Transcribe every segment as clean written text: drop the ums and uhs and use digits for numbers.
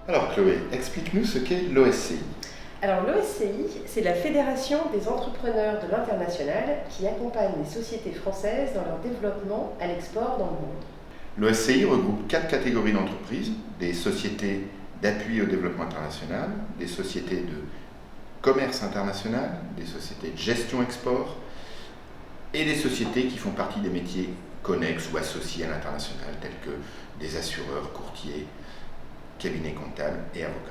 Alors Chloé, explique-nous ce qu'est l'OSCI. Alors l'OSCI, c'est la Fédération des entrepreneurs de l'international qui accompagne les sociétés françaises dans leur développement à l'export dans le monde. L'OSCI regroupe 4 catégories d'entreprises, des sociétés d'appui au développement international, des sociétés de commerce international, des sociétés de gestion export et des sociétés qui font partie des métiers connexes ou associés à l'international, tels que des assureurs, courtiers, cabinets comptables et avocats.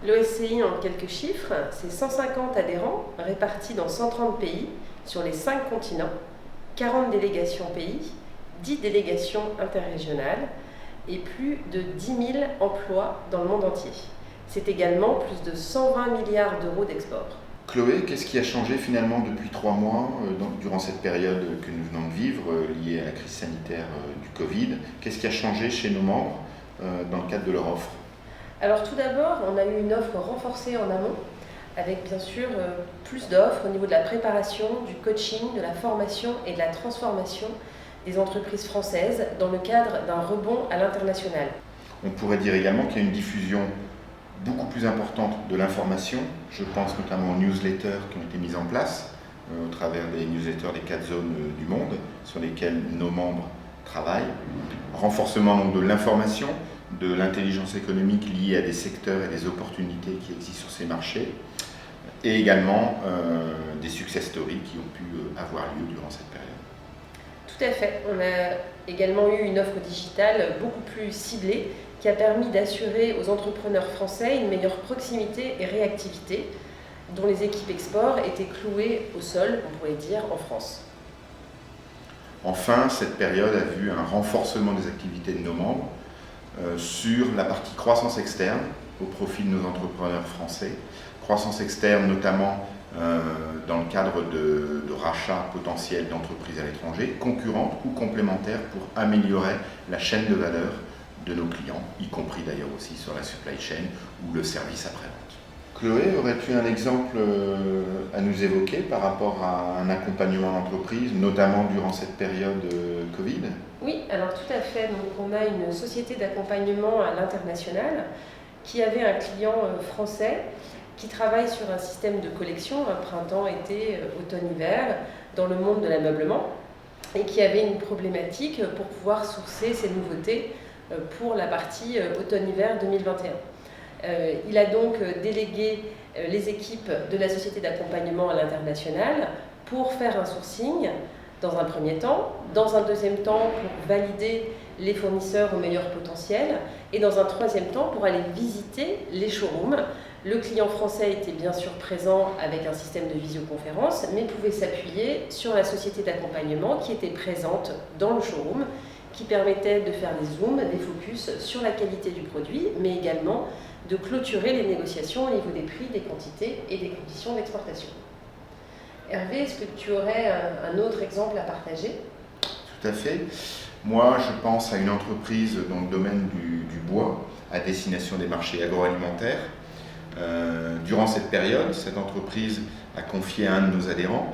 L'OSCI, en quelques chiffres, c'est 150 adhérents répartis dans 130 pays sur les 5 continents, 40 délégations pays, 10 délégations interrégionales et plus de 10 000 emplois dans le monde entier. C'est également plus de 120 milliards d'euros d'export. Chloé, qu'est-ce qui a changé finalement depuis 3 mois, durant cette période que nous venons de vivre, liée à la crise sanitaire du Covid? Qu'est-ce qui a changé chez nos membres dans le cadre de leur offre? Alors tout d'abord, on a eu une offre renforcée en amont, avec bien sûr plus d'offres au niveau de la préparation, du coaching, de la formation et de la transformation des entreprises françaises dans le cadre d'un rebond à l'international. On pourrait dire également qu'il y a une diffusion beaucoup plus importante de l'information. Je pense notamment aux newsletters qui ont été mises en place au travers des newsletters des 4 zones du monde sur lesquelles nos membres travaillent. Renforcement donc de l'information, de l'intelligence économique liée à des secteurs et des opportunités qui existent sur ces marchés, et également des success stories qui ont pu avoir lieu durant cette période. Tout à fait. On a également eu une offre digitale beaucoup plus ciblée qui a permis d'assurer aux entrepreneurs français une meilleure proximité et réactivité, dont les équipes export étaient clouées au sol, on pourrait dire, en France. Enfin, cette période a vu un renforcement des activités de nos membres sur la partie croissance externe au profit de nos entrepreneurs français. Croissance externe notamment dans le cadre de rachats potentiels d'entreprises à l'étranger, concurrentes ou complémentaires pour améliorer la chaîne de valeur de nos clients, y compris d'ailleurs aussi sur la supply chain ou le service après-vente. Chloé, aurais-tu un exemple à nous évoquer par rapport à un accompagnement d'entreprise, notamment durant cette période Covid? Oui, alors tout à fait. Donc, on a une société d'accompagnement à l'international qui avait un client français qui travaille sur un système de collection, un printemps, été, automne, hiver, dans le monde de l'ameublement, et qui avait une problématique pour pouvoir sourcer ses nouveautés pour la partie automne-hiver 2021. Il a donc délégué les équipes de la société d'accompagnement à l'international pour faire un sourcing dans un premier temps, dans un deuxième temps pour valider les fournisseurs au meilleur potentiel et dans un troisième temps pour aller visiter les showrooms. Le client français était bien sûr présent avec un système de visioconférence, mais pouvait s'appuyer sur la société d'accompagnement qui était présente dans le showroom, qui permettait de faire des zooms, des focus sur la qualité du produit, mais également de clôturer les négociations au niveau des prix, des quantités et des conditions d'exportation. Hervé, est-ce que tu aurais un autre exemple à partager? Tout à fait. Moi, je pense à une entreprise dans le domaine du bois, à destination des marchés agroalimentaires. Durant cette période, cette entreprise a confié à un de nos adhérents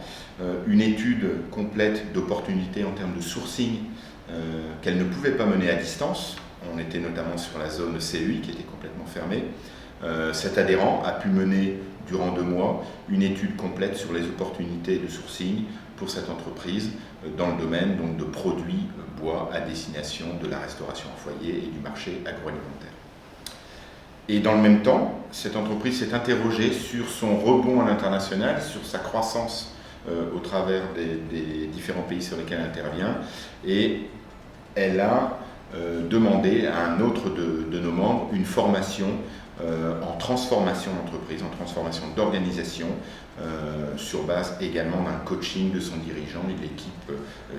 une étude complète d'opportunités en termes de sourcing qu'elle ne pouvait pas mener à distance. On était notamment sur la zone CEI qui était complètement fermée. Cet adhérent a pu mener durant 2 mois une étude complète sur les opportunités de sourcing pour cette entreprise dans le domaine donc, de produits bois à destination de la restauration en foyer et du marché agroalimentaire. Et dans le même temps, cette entreprise s'est interrogée sur son rebond à l'international, sur sa croissance au travers des différents pays sur lesquels elle intervient, et elle a demandé à un autre de nos membres une formation en transformation d'entreprise, en transformation d'organisation, sur base également d'un coaching de son dirigeant et de l'équipe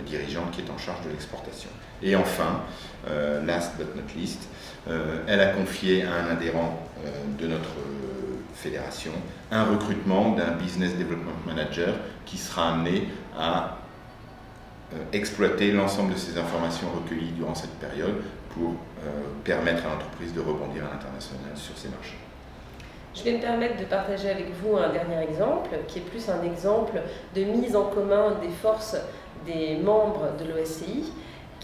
dirigeante qui est en charge de l'exportation. Et enfin, last but not least, elle a confié à un adhérent de notre fédération un recrutement d'un Business Development Manager qui sera amené à exploiter l'ensemble de ces informations recueillies durant cette période pour permettre à l'entreprise de rebondir à l'international sur ces marchés. Je vais me permettre de partager avec vous un dernier exemple, qui est plus un exemple de mise en commun des forces des membres de l'OSCI,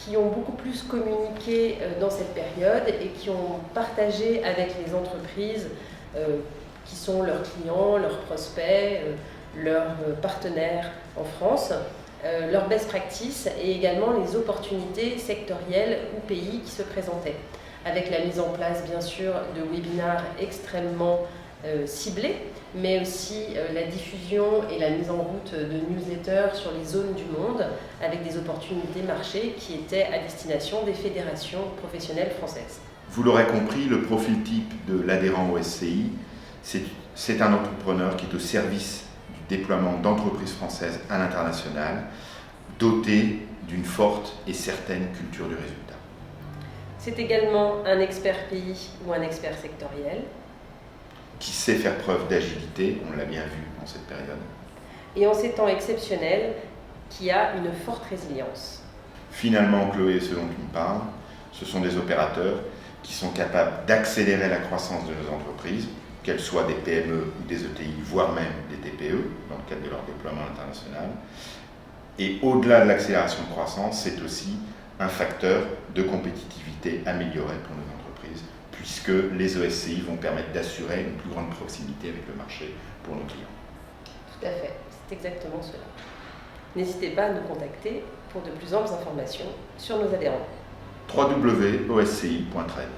qui ont beaucoup plus communiqué dans cette période et qui ont partagé avec les entreprises qui sont leurs clients, leurs prospects, leurs partenaires en France, leurs best practices et également les opportunités sectorielles ou pays qui se présentaient, avec la mise en place bien sûr de webinars extrêmement ciblés, mais aussi la diffusion et la mise en route de newsletters sur les zones du monde avec des opportunités marché qui étaient à destination des fédérations professionnelles françaises. Vous l'aurez compris, le profil type de l'adhérent au SCI, c'est un entrepreneur qui est au service du déploiement d'entreprises françaises à l'international, doté d'une forte et certaine culture du résultat. C'est également un expert pays ou un expert sectoriel. Qui sait faire preuve d'agilité, on l'a bien vu en cette période. Et en ces temps exceptionnels, qui a une forte résilience. Finalement, Chloé, ce dont tu me parles, ce sont des opérateurs qui sont capables d'accélérer la croissance de nos entreprises, qu'elles soient des PME ou des ETI, voire même des TPE, dans le cadre de leur déploiement international. Et au-delà de l'accélération de croissance, c'est aussi un facteur de compétitivité amélioré pour nos entreprises, puisque les ESCI vont permettre d'assurer une plus grande proximité avec le marché pour nos clients. Tout à fait, c'est exactement cela. N'hésitez pas à nous contacter pour de plus amples informations sur nos adhérents. www.osci.trade